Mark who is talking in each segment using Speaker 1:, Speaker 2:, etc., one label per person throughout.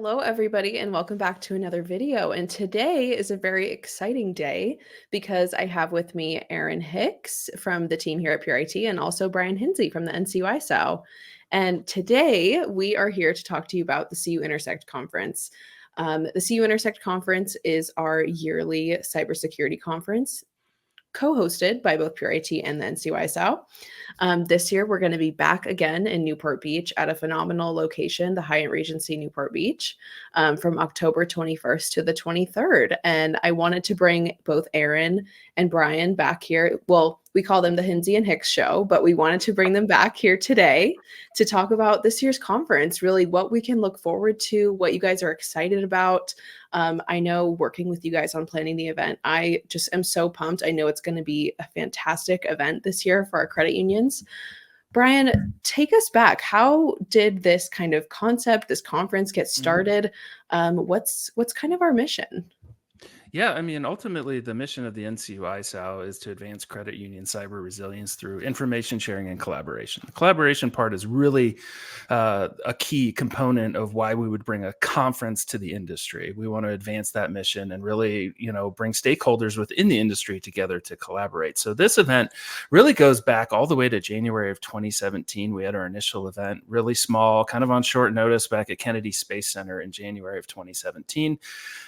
Speaker 1: Hello, everybody, and welcome back to another video. And today is a very exciting day because I have with me Aaron Hicks from the team here at Pure IT and also Brian Hinsey from the NCUI SAO. And today we are here to talk to you about the CU Intersect conference. The CU Intersect conference is our yearly cybersecurity conference co-hosted by both Pure IT and the NCUI SAO. This year, we're going to be back again in Newport Beach at a phenomenal location, the Hyatt Regency Newport Beach, from October 21st to the 23rd. And I wanted to bring both Aaron and Brian back here. Well, we call them the Hinsey and Hicks show, but we wanted to bring them back here today to talk about this year's conference, really what we can look forward to, what you guys are excited about. I know working with you guys on planning the event, I just am so pumped. I know it's going to be a fantastic event this year for our credit unions. Brian, take us back. How did this kind of concept, this conference get started? What's kind of our mission?
Speaker 2: Yeah, I mean, ultimately, the mission of the NCUI SAO is to advance credit union cyber resilience through information sharing and collaboration. The collaboration part is really a key component of why we would bring a conference to the industry. We want to advance that mission and really, bring stakeholders within the industry together to collaborate. So this event really goes back all the way to January of 2017. We had our initial event, really small, kind of on short notice, back at Kennedy Space Center in January of 2017.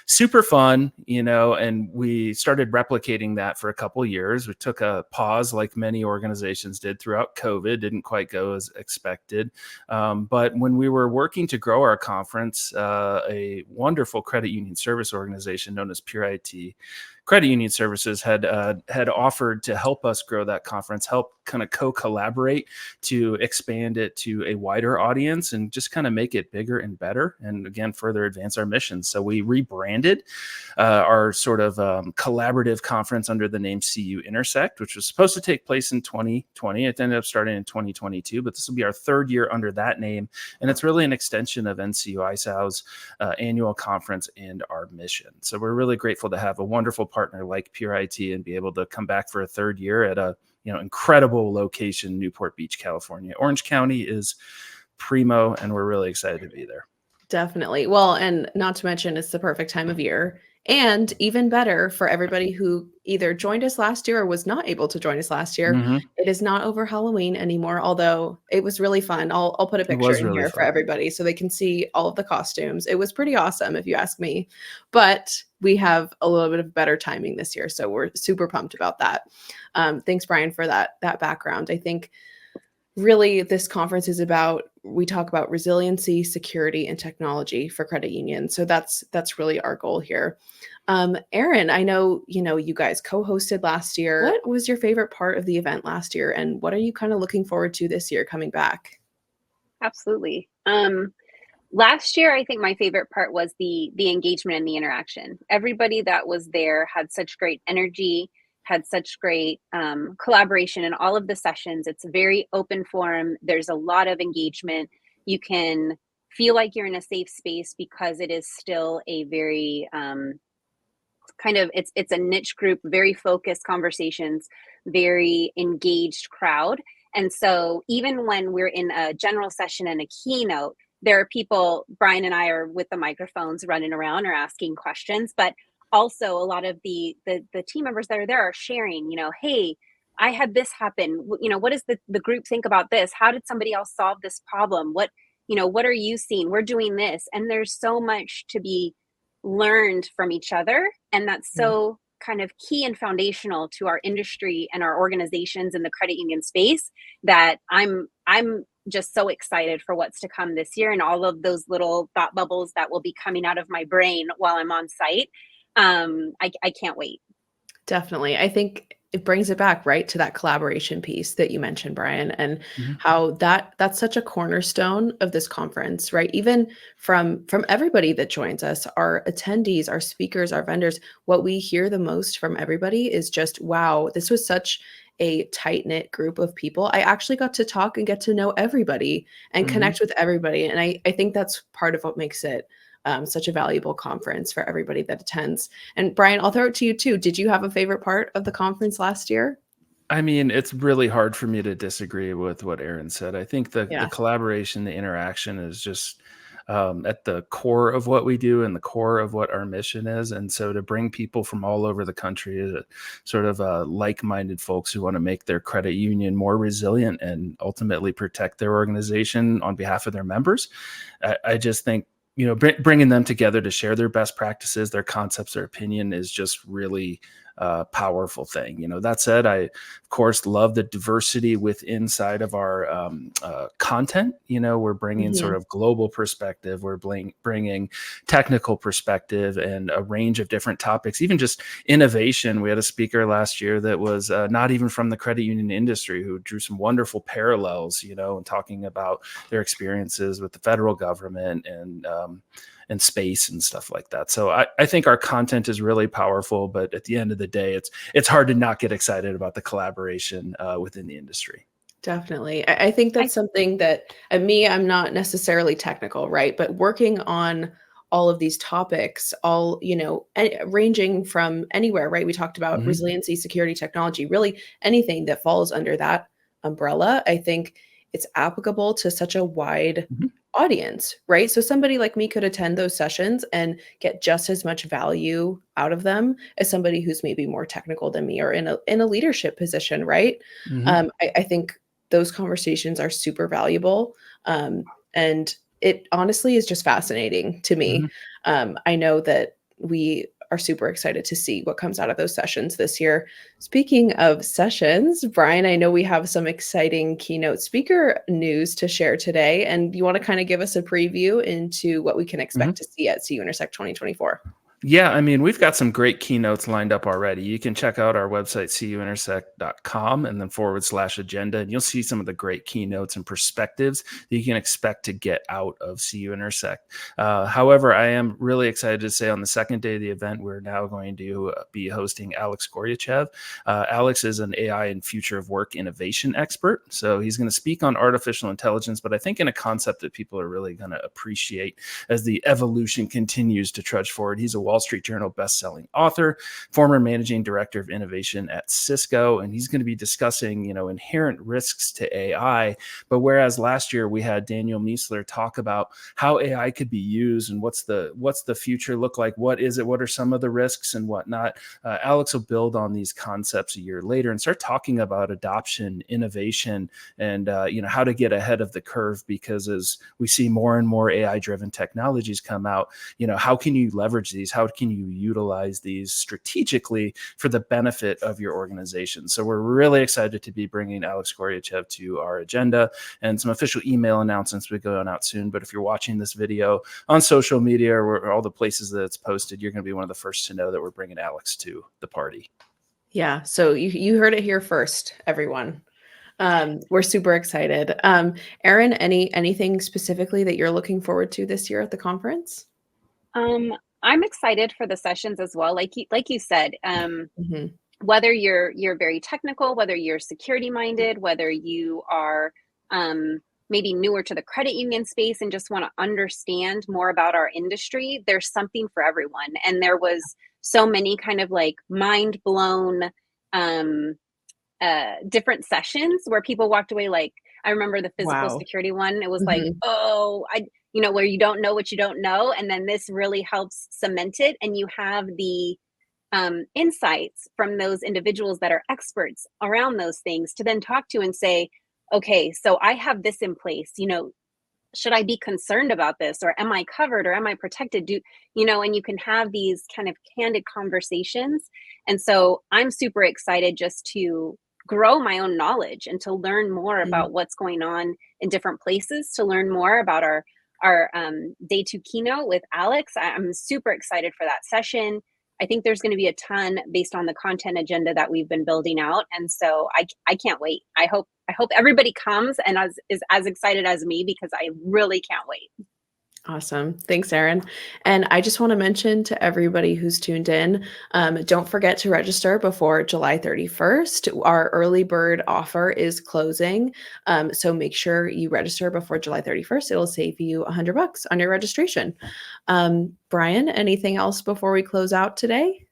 Speaker 2: Super fun, and we started replicating that for a couple of years. We took a pause like many organizations did throughout COVID, didn't quite go as expected. But when we were working to grow our conference, a wonderful credit union service organization known as Pure IT Credit Union Services had offered to help us grow that conference, help kind of co-collaborate to expand it to a wider audience and just kind of make it bigger and better. And again, further advance our mission. So we rebranded our sort of collaborative conference under the name CU Intersect, which was supposed to take place in 2020. It ended up starting in 2022, but this will be our third year under that name. And it's really an extension of NCUI SAO's annual conference and our mission. So we're really grateful to have a wonderful partner like Pure IT and be able to come back for a third year at a incredible location, Newport Beach, California. Orange County is primo, and we're really excited to be there.
Speaker 1: Definitely. Well, and not to mention, it's the perfect time of year. And even better for everybody who either joined us last year or was not able to join us last year, it is not over Halloween anymore, although it was really fun. I'll put a picture in
Speaker 2: Really
Speaker 1: here for
Speaker 2: fun.
Speaker 1: everybody so they can see all of the costumes. It was pretty awesome, if you ask me. But we have a little bit of better timing this year, so we're super pumped about that. Thanks, Brian, for that background. I think really this conference is about, we talk about resiliency, security, and technology for credit unions. So that's really our goal here. Aaron, I know, you guys co-hosted last year. What was your favorite part of the event last year? And what are you kind of looking forward to this year coming back?
Speaker 3: Absolutely. Last year, I think my favorite part was the engagement and the interaction. Everybody that was there had such great energy, had such great collaboration in all of the sessions. It's a very open forum. There's a lot of engagement. You can feel like you're in a safe space because it is still a very it's a niche group, very focused conversations, very engaged crowd. And so even when we're in a general session and a keynote, there are people, Brian and I are with the microphones running around or asking questions, but also a lot of the team members that are there are sharing, hey, I had this happen. What does the group think about this? How did somebody else solve this problem? What are you seeing? We're doing this. And there's so much to be learned from each other. And that's so kind of key and foundational to our industry and our organizations in the credit union space that I'm just so excited for what's to come this year and all of those little thought bubbles that will be coming out of my brain while I'm on site. I can't wait.
Speaker 1: Definitely. I think it brings it back right to that collaboration piece that you mentioned, Brian, and how that's such a cornerstone of this conference, right? Even from everybody that joins us, our attendees, our speakers, our vendors, what we hear the most from everybody is just, wow, this was such a tight-knit group of people. I actually got to talk and get to know everybody and connect with everybody. And I think that's part of what makes it such a valuable conference for everybody that attends. And Brian, I'll throw it to you too. Did you have a favorite part of the conference last year?
Speaker 2: I mean, it's really hard for me to disagree with what Aaron said. I think the collaboration, the interaction is just at the core of what we do and the core of what our mission is. And so to bring people from all over the country, sort of like-minded folks who want to make their credit union more resilient and ultimately protect their organization on behalf of their members, I just think, bringing them together to share their best practices, their concepts, their opinion is just really powerful thing. That said, I of course love the diversity inside of our content. We're bringing sort
Speaker 1: Mhm.
Speaker 2: of global perspective, we're bringing technical perspective and a range of different topics, even just innovation. We had a speaker last year that was not even from the credit union industry, who drew some wonderful parallels, and talking about their experiences with the federal government and space and stuff like that. So I think our content is really powerful, but at the end of the day, it's hard to not get excited about the collaboration within the industry.
Speaker 1: Definitely. I think
Speaker 3: I
Speaker 1: that's something that I'm not necessarily technical, right? But working on all of these topics, all, ranging from anywhere, right? We talked about
Speaker 2: Hmm.
Speaker 1: resiliency, security, technology, really anything that falls under that umbrella. I think it's applicable to such a wide
Speaker 2: Hmm.
Speaker 1: audience, right? So somebody like me could attend those sessions and get just as much value out of them as somebody who's maybe more technical than me or in a leadership position, right?
Speaker 2: Hmm.
Speaker 1: I think those conversations are super valuable. And it honestly is just fascinating to
Speaker 2: Hmm.
Speaker 1: me. I know that we are super excited to see what comes out of those sessions this year. Speaking of sessions, Brian, I know we have some exciting keynote speaker news to share today. And you want to kind of give us a preview into what we can expect to see at CU Intersect 2024?
Speaker 2: Yeah, I mean, we've got some great keynotes lined up already. You can check out our website, cuintersect.com, and then /agenda, and you'll see some of the great keynotes and perspectives that you can expect to get out of CU Intersect. However, I am really excited to say on the second day of the event, we're now going to be hosting Alex Goryachev. Alex is an AI and future of work innovation expert. So he's going to speak on artificial intelligence, but I think in a concept that people are really going to appreciate as the evolution continues to trudge forward. He's a Wall Street Journal best-selling author, former managing director of innovation at Cisco, and he's going to be discussing, inherent risks to AI. But whereas last year we had Daniel Miessler talk about how AI could be used and what's the future look like, what is it, what are some of the risks and whatnot, Alex will build on these concepts a year later and start talking about adoption, innovation, and how to get ahead of the curve. Because as we see more and more AI-driven technologies come out, how can you leverage these? How can you utilize these strategically for the benefit of your organization? So we're really excited to be bringing Alex Goryachev to our agenda, and some official email announcements will be going out soon. But if you're watching this video on social media or all the places that it's posted, you're going to be one of the first to know that we're bringing Alex to the party.
Speaker 1: Yeah. So you heard it here first, everyone. We're super excited. Erin, anything specifically that you're looking forward to this year at the conference?
Speaker 3: um I'm excited for the sessions as well. Like you said,
Speaker 1: Mhm.
Speaker 3: whether you're very technical, whether you're security minded, whether you are maybe newer to the credit union space and just want to understand more about our industry, there's something for everyone. And there was so many kind of like mind blown um, different sessions where people walked away like, I remember the physical
Speaker 1: Wow.
Speaker 3: security one. It was like,
Speaker 1: Mhm.
Speaker 3: oh, where you don't know what you don't know, and then this really helps cement it, and you have the insights from those individuals that are experts around those things to then talk to and say, okay, so I have this in place. Should I be concerned about this, or am I covered, or am I protected? And you can have these kind of candid conversations. And so I'm super excited just to grow my own knowledge and to learn more
Speaker 1: Mhm.
Speaker 3: about what's going on in different places, to learn more about our day two keynote with Alex. I'm super excited for that session. I think there's going to be a ton based on the content agenda that we've been building out, and so I can't wait. I hope everybody comes and is as excited as me, because I really can't wait.
Speaker 1: Awesome. Thanks, Erin. And I just want to mention to everybody who's tuned in, don't forget to register before July 31st. Our early bird offer is closing. So make sure you register before July 31st. It'll save you $100 on your registration. Brian, anything else before we close out today?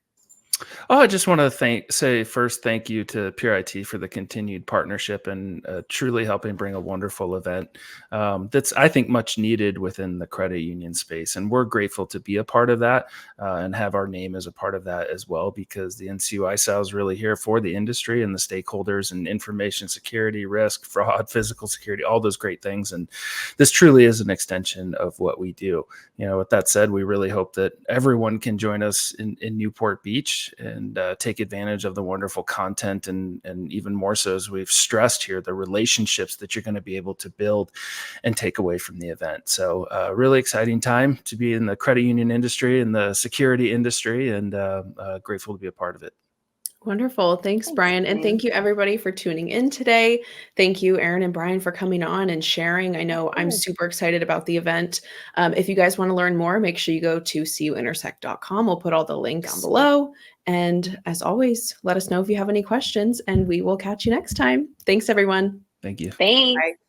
Speaker 2: Oh, I just want to say first thank you to Pure IT for the continued partnership and truly helping bring a wonderful event that's, I think, much needed within the credit union space. And we're grateful to be a part of that and have our name as a part of that as well, because the NCUI SAL is really here for the industry and the stakeholders and information security, risk, fraud, physical security, all those great things. And this truly is an extension of what we do. With that said, we really hope that everyone can join us in Newport Beach and take advantage of the wonderful content and even more so, as we've stressed here, the relationships that you're going to be able to build and take away from the event. So really exciting time to be in the credit union industry and the security industry, and grateful to be a part of it.
Speaker 1: Wonderful. Thanks,
Speaker 3: Thanks,
Speaker 1: Brian. And
Speaker 3: Brian.
Speaker 1: thank you, everybody, for tuning in today. Thank you, Aaron and Brian, for coming on and sharing. I know I'm
Speaker 3: Good.
Speaker 1: super excited about the event. If you guys want to learn more, make sure you go to cuintersect.com. We'll put all the links down below. And as always, let us know if you have any questions, and we will catch you next time. Thanks, everyone.
Speaker 2: Thank you.
Speaker 3: Thanks.
Speaker 1: Bye.